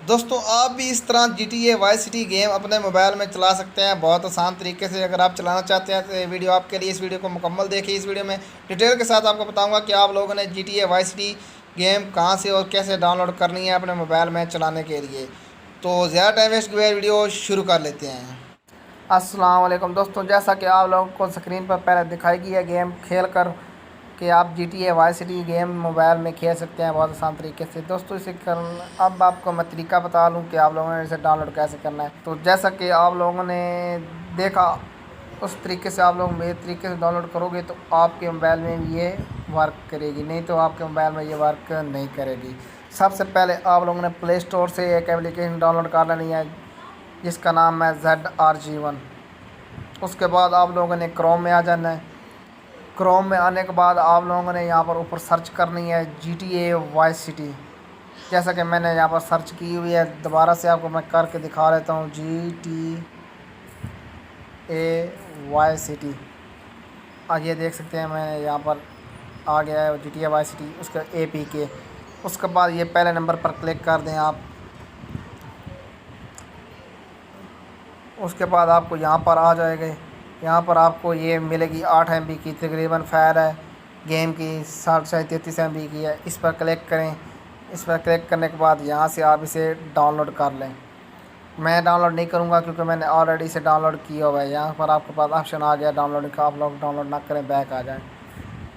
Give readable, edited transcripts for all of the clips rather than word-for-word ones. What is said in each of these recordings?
दोस्तों आप भी इस तरह GTA वाई सिटी गेम अपने मोबाइल में चला सकते हैं बहुत आसान तरीके से। अगर आप चलाना चाहते हैं तो ये वीडियो आपके लिए। इस वीडियो को मुकम्मल देखिए। इस वीडियो में डिटेल के साथ आपको बताऊंगा कि आप लोगों ने GTA वाई सिटी गेम कहां से और कैसे डाउनलोड करनी है अपने मोबाइल में चलाने के लिए। तो ज़्यादा टाइम वेस्ट किए वीडियो शुरू कर लेते हैं। अस्सलाम वालेकुम दोस्तों, जैसा कि आप लोगों को स्क्रीन पर पहले दिखाई गई है गेम खेल कर कि आप GTA Vice city game mobile में खेल सकते हैं बहुत आसान तरीके से। दोस्तों इसे अब आपको मैं तरीका बता लूँ कि आप लोगों ने इसे डाउनलोड कैसे करना है। तो जैसा कि आप लोगों ने देखा उस तरीके से आप लोग मेरे तरीके से डाउनलोड करोगे तो आपके मोबाइल में ये वर्क करेगी, नहीं तो आपके मोबाइल में ये वर्क नहीं करेगी। सबसे पहले आप लोगों ने प्ले स्टोर से एक एप्लीकेशन डाउनलोड कर लेनी है जिसका नाम है ZRG1। उसके बाद आप लोगों ने क्रोम में आ जाना है। क्रोम में आने के बाद आप लोगों ने यहाँ पर ऊपर सर्च करनी है GTA वाई सिटी। जैसा कि मैंने यहाँ पर सर्च की हुई है, दोबारा से आपको मैं करके दिखा देता हूँ। GTA वाई सिटी आगे देख सकते हैं, मैं यहाँ पर आ गया है GTA वाई सिटी, उसका APK। उसके बाद ये पहले नंबर पर क्लिक कर दें आप। उसके बाद आपको यहाँ पर आ जाएगा। यहाँ पर आपको ये मिलेगी 8 MB की तकरीबन फाइल है गेम की, 60-33 MB की है। इस पर क्लिक करें। इस पर क्लिक करने के बाद यहाँ से आप इसे डाउनलोड कर लें। मैं डाउनलोड नहीं करूँगा क्योंकि मैंने ऑलरेडी इसे डाउनलोड किया हुआ है। यहाँ पर आपके पास ऑप्शन आ गया डाउनलोड का, आप लोग डाउनलोड ना करें, बैक आ जाए।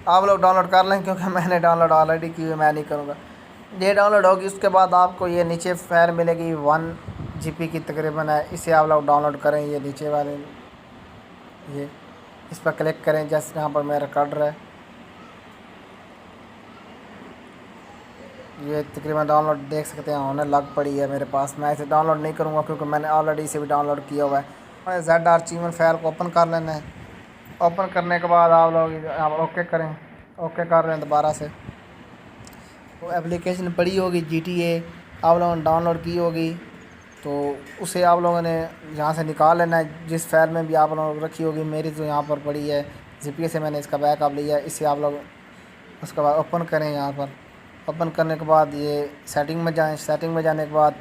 आप लोग डाउनलोड कर लें क्योंकि मैंने डाउनलोड ऑलरेडी की हुई, मैं नहीं करूँगा। ये डाउनलोड होगी उसके बाद आपको ये नीचे फाइल मिलेगी 1 GB की तकरीबन है। इसे आप लोग डाउनलोड करें। ये नीचे वाले ये इस पर क्लिक करें जैसे यहाँ पर मेरा कर रहा है। ये तकरीबन डाउनलोड देख सकते हैं होने लग पड़ी है मेरे पास। मैं इसे डाउनलोड नहीं करूँगा क्योंकि मैंने ऑलरेडी इसे भी डाउनलोड किया हुआ है। ZRG1 फाइल को ओपन कर लेना है। ओपन करने के बाद आप लोग यहाँ पर ओके करें। ओके कर रहे हैं दोबारा से। वो एप्लीकेशन पड़ी होगी GTA, आप लोगों ने डाउनलोड की होगी तो उसे आप लोगों ने यहाँ से निकाल लेना है जिस फाइल में भी आप लोगों ने रखी होगी। मेरी तो यहाँ पर पड़ी है ZP से, मैंने इसका बैकअप लिया है। इसे आप लोग उसके बाद ओपन करें। यहाँ पर ओपन करने के बाद ये सेटिंग में जाएं। सेटिंग में जाने के बाद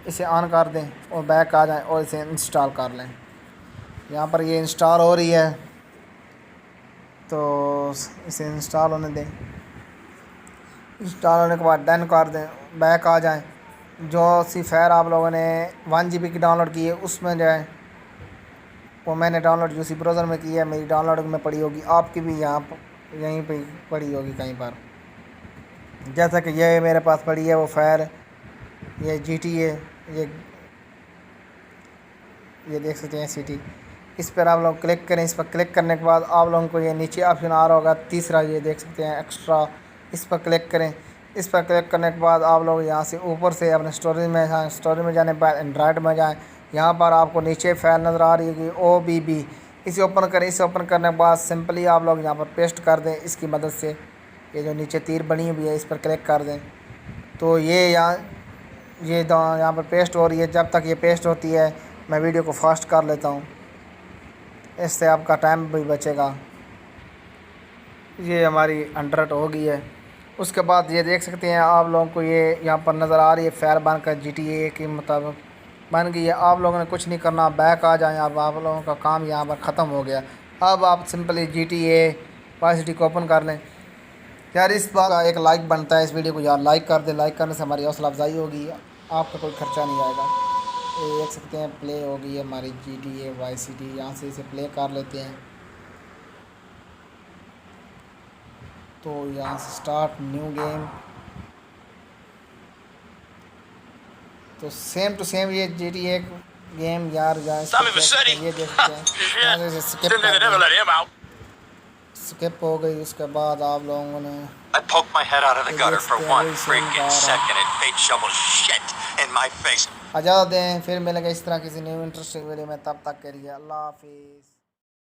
इसे ऑन कर दें और बैक आ जाएं और इसे इंस्टॉल कर लें। यहाँ पर ये इंस्टॉल हो रही है तो इसे इंस्टॉल होने दें। इंस्टॉल होने के बाद डन कर दें, बैक आ जाएं। जो सी फाइल आप लोगों ने 1 GB की डाउनलोड की है उसमें जाएं। वो मैंने डाउनलोड उसी ब्राउज़र में की है, मेरी डाउनलोड में पड़ी होगी, आपकी भी यहाँ पर यहीं पे पड़ी होगी कहीं पर। जैसा कि ये मेरे पास पड़ी है वो फाइल, ये GTA, ये देख सकते हैं सिटी। इस पर आप लोग क्लिक करें। इस पर क्लिक करने के बाद आप लोगों को ये नीचे ऑप्शन आ रहा होगा तीसरा, ये देख सकते हैं एक्स्ट्रा। इस पर क्लिक करें। इस पर क्लिक करने के बाद आप लोग यहाँ से ऊपर से अपने स्टोरेज में जाएँ। स्टोरेज में जाने के बाद एंड्रॉयड में जाएँ। यहाँ पर आपको नीचे फाइल नज़र आ रही है OBB, इसे ओपन करें। इसे ओपन करने के बाद सिंपली आप लोग यहाँ पर पेस्ट कर दें इसकी मदद से। ये जो नीचे तीर बनी हुई है इस पर क्लिक कर दें तो ये यहाँ पर पेस्ट हो रही है। जब तक ये पेस्ट होती है मैं वीडियो को फास्ट कर लेता हूँ, इससे आपका टाइम भी बचेगा। ये हमारी 100 हो गई है। उसके बाद ये देख सकते हैं आप लोगों को ये यहाँ पर नज़र आ रही है फाइल बनकर GTA के मुताबिक बन गई है। आप लोगों ने कुछ नहीं करना, बैक आ जाएँ। अब आप लोगों का काम यहाँ पर ख़त्म हो गया। अब आप सिंपली GTA वाई सिटी को ओपन कर लें। यार इस बार एक लाइक बनता है इस वीडियो को, यार लाइक कर दे। लाइक करने से हमारी हौसला अफजाई होगी, आपका कोई ख़र्चा नहीं आएगा। ये देख सकते हैं प्ले हो गई है हमारी GTA वाई सिटी। यहाँ से इसे प्ले कर लेते हैं तो यहाँ से स्टार्ट न्यू गेम। तो सेम टू सेम ये GTA गेम यार ये देख सकते हैं। यहाँ से स्किप हो गई। उसके बाद आप लोगों ने I poked my head out of the gutter for 1 freaking second and fate shoveled shit in my face. इजाज़त दें, फिर मिलेंगे इस तरह किसी न्यू इंटरेस्टिंग वीडियो में। तब तक के लिए अल्लाह हाफिज़।